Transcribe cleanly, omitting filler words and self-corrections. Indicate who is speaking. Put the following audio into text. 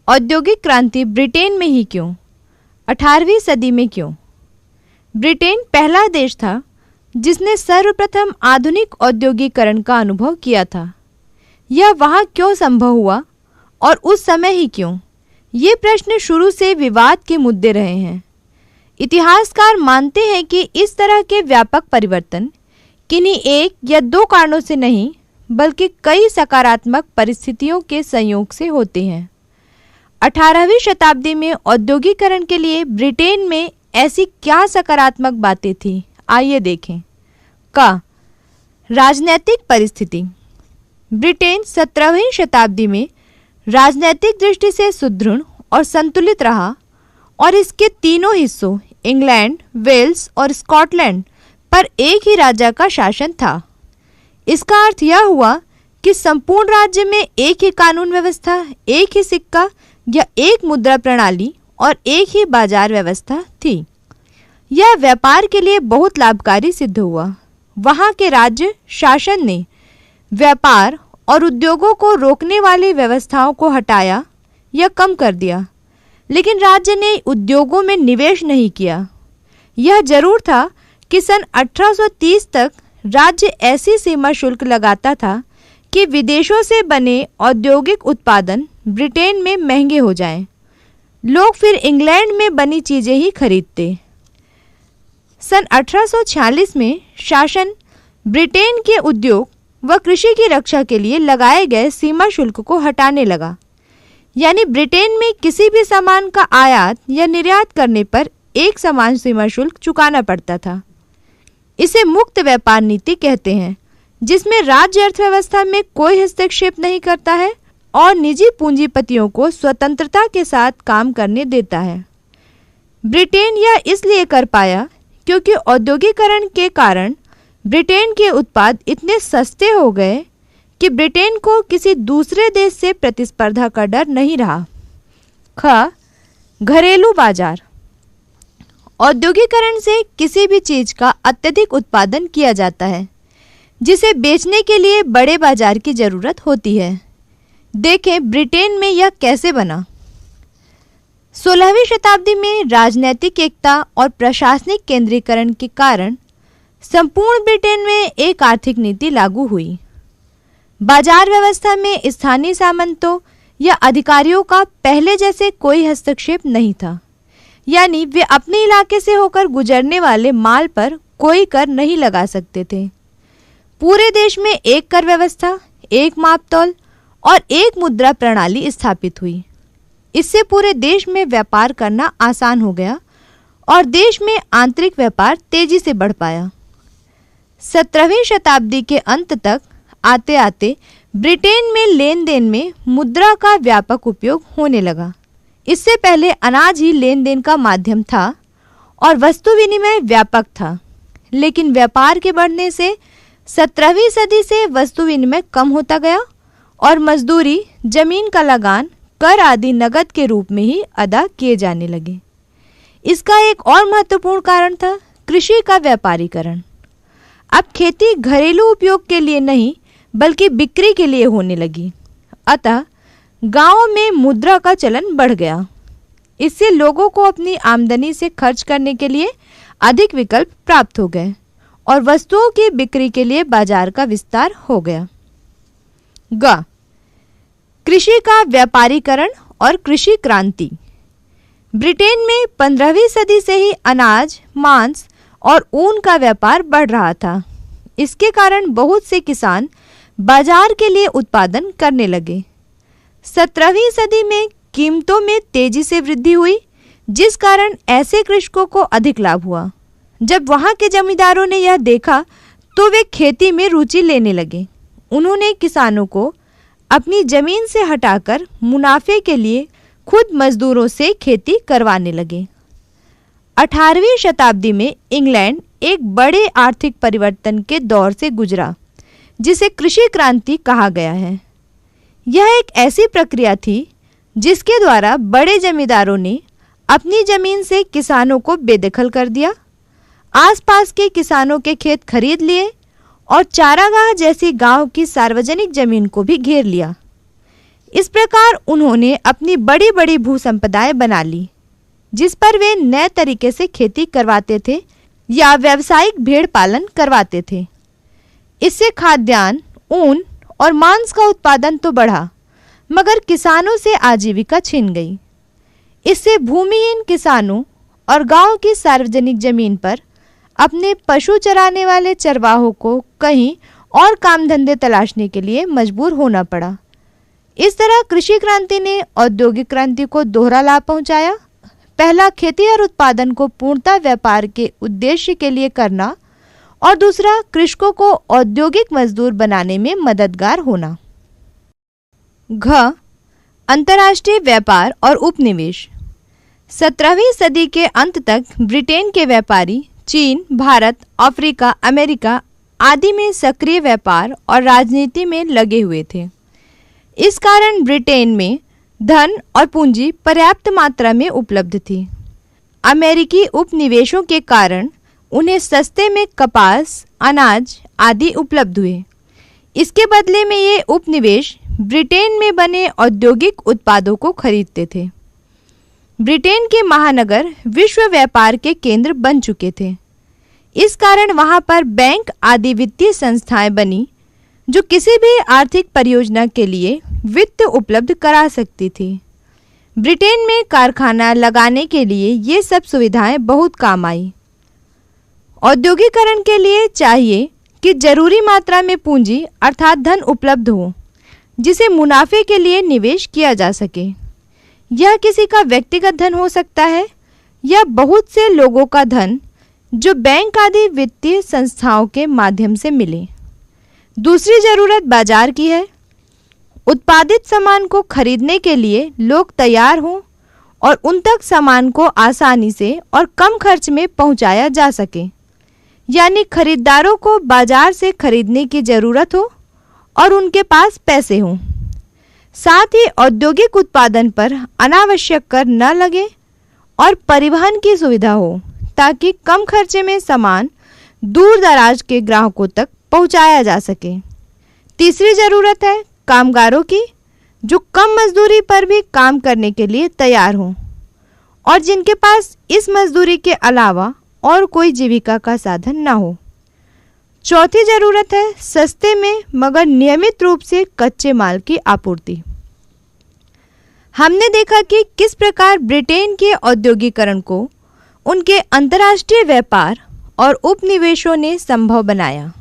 Speaker 1: औद्योगिक क्रांति ब्रिटेन में ही क्यों? 18वीं सदी में क्यों? ब्रिटेन पहला देश था जिसने सर्वप्रथम आधुनिक औद्योगिकरण का अनुभव किया था। यह वहाँ क्यों संभव हुआ और उस समय ही क्यों? ये प्रश्न शुरू से विवाद के मुद्दे रहे हैं। इतिहासकार मानते हैं कि इस तरह के व्यापक परिवर्तन किन्हीं एक या दो कारणों से नहीं, बल्कि कई सकारात्मक परिस्थितियों के संयोग से होते हैं। 18वीं शताब्दी में औद्योगिकरण के लिए ब्रिटेन में ऐसी क्या सकारात्मक बातें थीं? आइए देखें। राजनैतिक परिस्थिति। ब्रिटेन 17वीं शताब्दी में राजनैतिक दृष्टि से सुदृढ़ और संतुलित रहा और इसके तीनों हिस्सों इंग्लैंड, वेल्स और स्कॉटलैंड पर एक ही राजा का शासन था। इसका अर्थ यह हुआ कि संपूर्ण राज्य में एक ही कानून व्यवस्था, एक ही सिक्का या एक मुद्रा प्रणाली और एक ही बाजार व्यवस्था थी। यह व्यापार के लिए बहुत लाभकारी सिद्ध हुआ। वहाँ के राज्य शासन ने व्यापार और उद्योगों को रोकने वाली व्यवस्थाओं को हटाया या कम कर दिया, लेकिन राज्य ने उद्योगों में निवेश नहीं किया। यह जरूर था कि सन 1830 तक राज्य ऐसी सीमा शुल्क लगाता था कि विदेशों से बने औद्योगिक उत्पादन ब्रिटेन में महंगे हो जाएं। लोग फिर इंग्लैंड में बनी चीज़ें ही खरीदते। सन 1846 में शासन ब्रिटेन के उद्योग व कृषि की रक्षा के लिए लगाए गए सीमा शुल्क को हटाने लगा। यानी ब्रिटेन में किसी भी सामान का आयात या निर्यात करने पर एक समान सीमा शुल्क चुकाना पड़ता था। इसे मुक्त व्यापार नीति कहते हैं, जिसमें राज्य अर्थव्यवस्था में कोई हस्तक्षेप नहीं करता है और निजी पूंजीपतियों को स्वतंत्रता के साथ काम करने देता है। ब्रिटेन यह इसलिए कर पाया क्योंकि औद्योगिकरण के कारण ब्रिटेन के उत्पाद इतने सस्ते हो गए कि ब्रिटेन को किसी दूसरे देश से प्रतिस्पर्धा का डर नहीं रहा। घरेलू बाजार। औद्योगिकरण से किसी भी चीज़ का अत्यधिक उत्पादन किया जाता है जिसे बेचने के लिए बड़े बाजार की ज़रूरत होती है। देखें ब्रिटेन में यह कैसे बना। 16वीं शताब्दी में राजनैतिक एकता और प्रशासनिक केंद्रीकरण के कारण संपूर्ण ब्रिटेन में एक आर्थिक नीति लागू हुई। बाजार व्यवस्था में स्थानीय सामंतों या अधिकारियों का पहले जैसे कोई हस्तक्षेप नहीं था। यानी वे अपने इलाके से होकर गुजरने वाले माल पर कोई कर नहीं लगा सकते थे। पूरे देश में एक कर व्यवस्था, एक मापतौल और एक मुद्रा प्रणाली स्थापित हुई। इससे पूरे देश में व्यापार करना आसान हो गया और देश में आंतरिक व्यापार तेजी से बढ़ पाया। 17वीं शताब्दी के अंत तक आते आते ब्रिटेन में लेन देन में मुद्रा का व्यापक उपयोग होने लगा। इससे पहले अनाज ही लेन देन का माध्यम था और वस्तु विनिमय व्यापक था, लेकिन व्यापार के बढ़ने से 17वीं सदी से वस्तु विनिमय कम होता गया और मजदूरी, जमीन का लगान, कर आदि नगद के रूप में ही अदा किए जाने लगे। इसका एक और महत्वपूर्ण कारण था कृषि का व्यापारीकरण। अब खेती घरेलू उपयोग के लिए नहीं बल्कि बिक्री के लिए होने लगी। अतः गांवों में मुद्रा का चलन बढ़ गया। इससे लोगों को अपनी आमदनी से खर्च करने के लिए अधिक विकल्प प्राप्त हो गए और वस्तुओं की बिक्री के लिए बाजार का विस्तार हो गया। कृषि का व्यापारीकरण और कृषि क्रांति। ब्रिटेन में 15वीं सदी से ही अनाज, मांस और ऊन का व्यापार बढ़ रहा था। इसके कारण बहुत से किसान बाजार के लिए उत्पादन करने लगे। 17वीं सदी में कीमतों में तेजी से वृद्धि हुई, जिस कारण ऐसे कृषकों को अधिक लाभ हुआ। जब वहाँ के जमींदारों ने यह देखा तो वे खेती में रुचि लेने लगे। उन्होंने किसानों को अपनी जमीन से हटाकर मुनाफे के लिए खुद मजदूरों से खेती करवाने लगे। 18वीं शताब्दी में इंग्लैंड एक बड़े आर्थिक परिवर्तन के दौर से गुजरा, जिसे कृषि क्रांति कहा गया है। यह एक ऐसी प्रक्रिया थी जिसके द्वारा बड़े जमींदारों ने अपनी जमीन से किसानों को बेदखल कर दिया, आसपास के किसानों के खेत खरीद लिए और चारागाह जैसी गांव की सार्वजनिक जमीन को भी घेर लिया। इस प्रकार उन्होंने अपनी बड़ी बड़ी भूसंपदाएं बना ली, जिस पर वे नए तरीके से खेती करवाते थे या व्यावसायिक भेड़ पालन करवाते थे। इससे खाद्यान्न, ऊन और मांस का उत्पादन तो बढ़ा, मगर किसानों से आजीविका छिन गई। इससे भूमिहीन किसानों और गांव की सार्वजनिक जमीन पर अपने पशु चराने वाले चरवाहों को कहीं और काम धंधे तलाशने के लिए मजबूर होना पड़ा। इस तरह कृषि क्रांति ने औद्योगिक क्रांति को दोहरा लाभ पहुंचाया। पहला, खेती और उत्पादन को पूर्णतः व्यापार के उद्देश्य के लिए करना, और दूसरा, कृषकों को औद्योगिक मजदूर बनाने में मददगार होना। घ, अंतर्राष्ट्रीय व्यापार और उपनिवेश। 17वीं सदी के अंत तक ब्रिटेन के व्यापारी चीन, भारत, अफ्रीका, अमेरिका आदि में सक्रिय व्यापार और राजनीति में लगे हुए थे। इस कारण ब्रिटेन में धन और पूंजी पर्याप्त मात्रा में उपलब्ध थी। अमेरिकी उपनिवेशों के कारण उन्हें सस्ते में कपास, अनाज आदि उपलब्ध हुए। इसके बदले में ये उपनिवेश ब्रिटेन में बने औद्योगिक उत्पादों को खरीदते थे। ब्रिटेन के महानगर विश्व व्यापार के केंद्र बन चुके थे। इस कारण वहां पर बैंक आदि वित्तीय संस्थाएं बनी, जो किसी भी आर्थिक परियोजना के लिए वित्त उपलब्ध करा सकती थी। ब्रिटेन में कारखाना लगाने के लिए ये सब सुविधाएं बहुत काम आई। औद्योगिकरण के लिए चाहिए कि जरूरी मात्रा में पूंजी अर्थात धन उपलब्ध हो, जिसे मुनाफे के लिए निवेश किया जा सके। यह किसी का व्यक्तिगत धन हो सकता है या बहुत से लोगों का धन, जो बैंक आदि वित्तीय संस्थाओं के माध्यम से मिले। दूसरी जरूरत बाजार की है। उत्पादित सामान को खरीदने के लिए लोग तैयार हों और उन तक सामान को आसानी से और कम खर्च में पहुंचाया जा सके, यानी खरीदारों को बाजार से खरीदने की जरूरत हो और उनके पास पैसे हों। साथ ही औद्योगिक उत्पादन पर अनावश्यक कर न लगे और परिवहन की सुविधा हो, ताकि कम खर्चे में सामान दूर दराज के ग्राहकों तक पहुंचाया जा सके। तीसरी जरूरत है कामगारों की, जो कम मजदूरी पर भी काम करने के लिए तैयार हों और जिनके पास इस मजदूरी के अलावा और कोई जीविका का साधन न हो। चौथी जरूरत है सस्ते में मगर नियमित रूप से कच्चे माल की आपूर्ति। हमने देखा कि किस प्रकार ब्रिटेन के औद्योगिकरण को उनके अंतर्राष्ट्रीय व्यापार और उपनिवेशों ने संभव बनाया।